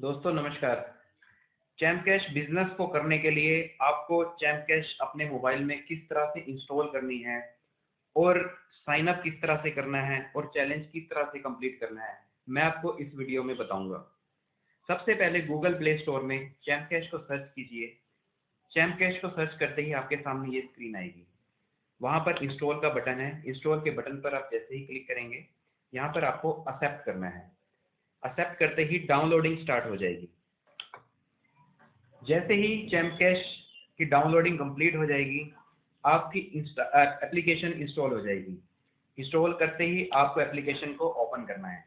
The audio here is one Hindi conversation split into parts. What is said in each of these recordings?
दोस्तों नमस्कार। चैमकैश बिजनेस को करने के लिए आपको चैमकैश अपने मोबाइल में किस तरह से इंस्टॉल करनी है और साइन अप किस तरह से करना है और चैलेंज किस तरह से कंप्लीट करना है, मैं आपको इस वीडियो में बताऊंगा। सबसे पहले गूगल प्ले स्टोर में चैमकैश को सर्च कीजिए। चैमकैश को सर्च करते ही आपके सामने ये स्क्रीन आएगी। वहां पर इंस्टॉल का बटन है। इंस्टॉल के बटन पर आप जैसे ही क्लिक करेंगे, यहाँ पर आपको एक्सेप्ट करना है। एक्सेप्ट करते ही डाउनलोडिंग स्टार्ट हो जाएगी। जैसे ही चैमकैश की डाउनलोडिंग कंप्लीट हो जाएगी, आपकी एप्लीकेशन इंस्टॉल हो जाएगी। इंस्टॉल करते ही आपको एप्लीकेशन को ओपन करना है।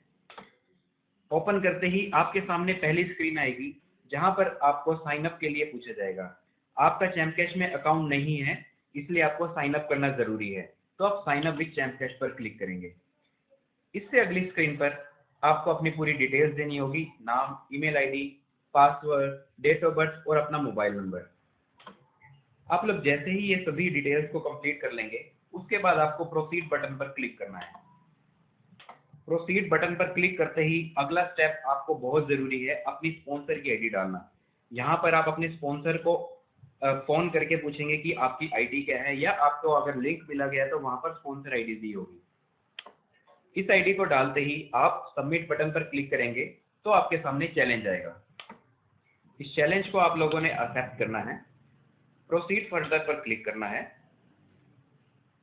ओपन करते ही आपके सामने पहली स्क्रीन आएगी, जहां पर आपको साइन अप के लिए पूछा जाएगा। आपका चैमकैश में अकाउंट नहीं है, इसलिए आपको साइन अप करना जरूरी है। तो आप साइन अप विद चैमकैश पर क्लिक करेंगे। इससे अगली स्क्रीन पर आपको अपनी पूरी डिटेल्स देनी होगी। नाम, email ID, password, date of birth और अपना मोबाइल नंबर। आप लोग जैसे ही ये सभी डिटेल्स को कंप्लीट कर लेंगे, उसके बाद आपको प्रोसीड बटन पर क्लिक करना है। प्रोसीड बटन पर क्लिक करते ही अगला स्टेप आपको बहुत जरूरी है, अपनी स्पॉन्सर की आईडी डालना। यहाँ पर आप अपने स्पॉन्सर को फोन करके पूछेंगे कि आपकी आईडी क्या है, या आपको अगर लिंक मिला गया तो वहां पर स्पॉन्सर आईडी दी होगी। इस आईडी को डालते ही आप सबमिट बटन पर क्लिक करेंगे तो आपके सामने चैलेंज आएगा। इस चैलेंज को आप लोगों ने एक्सेप्ट करना है। प्रोसीड फर्दर पर क्लिक करना है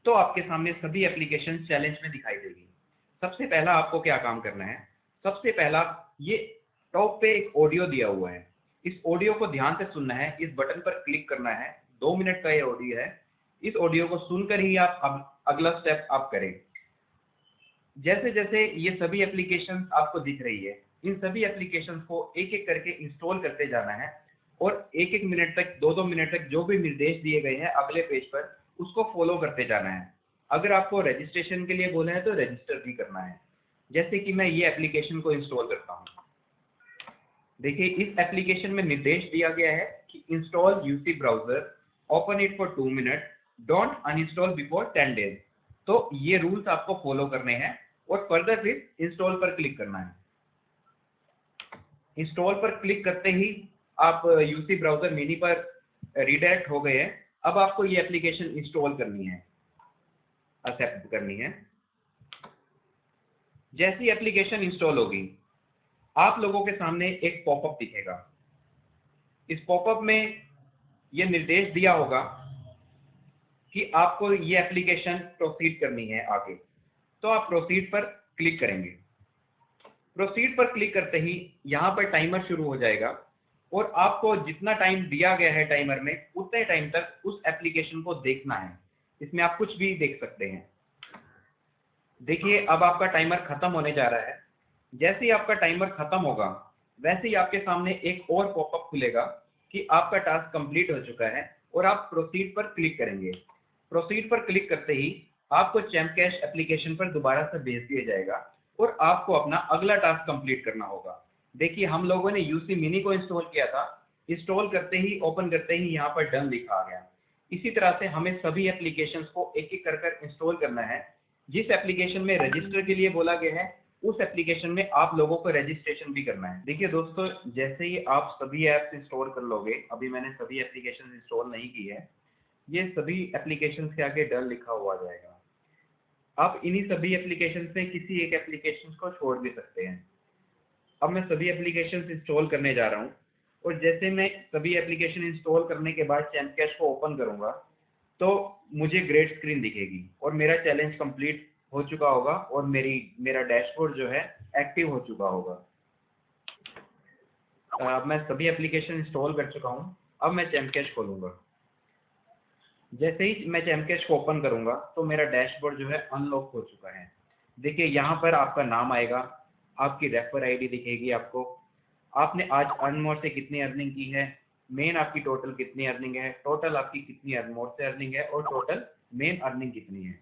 तो आपके सामने सभी एप्लीकेशन चैलेंज में दिखाई देगी। सबसे पहला आपको क्या काम करना है, सबसे पहला ये टॉप पे एक ऑडियो दिया हुआ है। इस ऑडियो को ध्यान से सुनना है। इस बटन पर क्लिक करना है। 2 मिनट का ये ऑडियो है। इस ऑडियो को सुनकर ही आप अगला स्टेप आप करें। जैसे जैसे ये सभी एप्लीकेशन आपको दिख रही है, इन सभी एप्लीकेशन को एक एक करके इंस्टॉल करते जाना है और एक एक मिनट तक, 2-2 मिनट तक जो भी निर्देश दिए गए हैं अगले पेज पर, उसको फॉलो करते जाना है। अगर आपको रजिस्ट्रेशन के लिए बोला है तो रजिस्टर भी करना है। जैसे कि मैं ये एप्लीकेशन को इंस्टॉल करता हूँ। देखिए, इस एप्लीकेशन में निर्देश दिया गया है कि install UC browser, open it for 2 minute, don't uninstall before 10 days. तो ये रूल्स आपको फॉलो करने हैं और फर्दर फिर इंस्टॉल पर क्लिक करना है। इंस्टॉल पर क्लिक करते ही आप यूसी ब्राउजर मिनी पर रिडायरेक्ट हो गए हैं। अब आपको ये एप्लीकेशन इंस्टॉल करनी है, एक्सेप्ट करनी है। जैसी एप्लीकेशन इंस्टॉल होगी, आप लोगों के सामने एक पॉपअप दिखेगा। इस पॉपअप में ये निर्देश दिया होगा कि आपको ये एप्लीकेशन प्रोसीड करनी है आगे। तो आप प्रोसीड पर क्लिक करेंगे। प्रोसीड पर क्लिक करते ही यहाँ पर टाइमर शुरू हो जाएगा और आपको जितना टाइम दिया गया है टाइमर में, उतने टाइम तक उस एप्लीकेशन को देखना है। इसमें आप कुछ भी देख सकते हैं। देखिए, अब आपका टाइमर खत्म होने जा रहा है। जैसे ही आपका टाइमर खत्म होगा, वैसे ही आपके सामने एक और पॉपअप खुलेगा कि आपका टास्क कंप्लीट हो चुका है और आप प्रोसीड पर क्लिक करेंगे। प्रोसीड पर क्लिक करते ही आपको चैमकैश एप्लीकेशन पर दोबारा से भेज दिया जाएगा और आपको अपना अगला टास्क कंप्लीट करना होगा। देखिए, हम लोगों ने यूसी मिनी को इंस्टॉल किया था। इंस्टॉल करते ही, ओपन करते ही यहाँ पर डन लिखा आ गया। इसी तरह से हमें सभी एप्लीकेशंस को एक एक कर इंस्टॉल करना है। जिस एप्लीकेशन में रजिस्टर के लिए बोला गया है, उस एप्लीकेशन में आप लोगों को रजिस्ट्रेशन भी करना है। देखिए दोस्तों, जैसे ही आप सभी ऐप्स इंस्टॉल कर लोगे, अभी मैंने सभी एप्लीकेशन इंस्टॉल नहीं की है, ये सभी एप्लीकेशन के आगे डन लिखा हुआ आ जाएगा। आप इन्हीं सभी एप्लीकेशन से किसी एक एप्लीकेशन को छोड़ भी सकते हैं। अब मैं सभी एप्लीकेशन इंस्टॉल करने जा रहा हूँ और जैसे मैं सभी एप्लीकेशन इंस्टॉल करने के बाद चैमकैश को ओपन करूंगा तो मुझे ग्रेड स्क्रीन दिखेगी और मेरा चैलेंज कंप्लीट हो चुका होगा और मेरा डैशबोर्ड जो है एक्टिव हो चुका होगा। अब मैं सभी एप्लीकेशन इंस्टॉल कर चुका हूँ। अब मैं चैमकैश खोलूंगा। जैसे ही मैं चैमकैश को ओपन करूंगा तो मेरा डैशबोर्ड जो है अनलॉक हो चुका है। देखिए, यहाँ पर आपका नाम आएगा, आपकी रेफर आईडी दिखेगी आपको, आपने आज अर्नमोर से कितनी अर्निंग की है, मेन आपकी टोटल कितनी अर्निंग है, टोटल आपकी कितनी अर्नमोर से अर्निंग है और टोटल मेन अर्निंग कितनी है।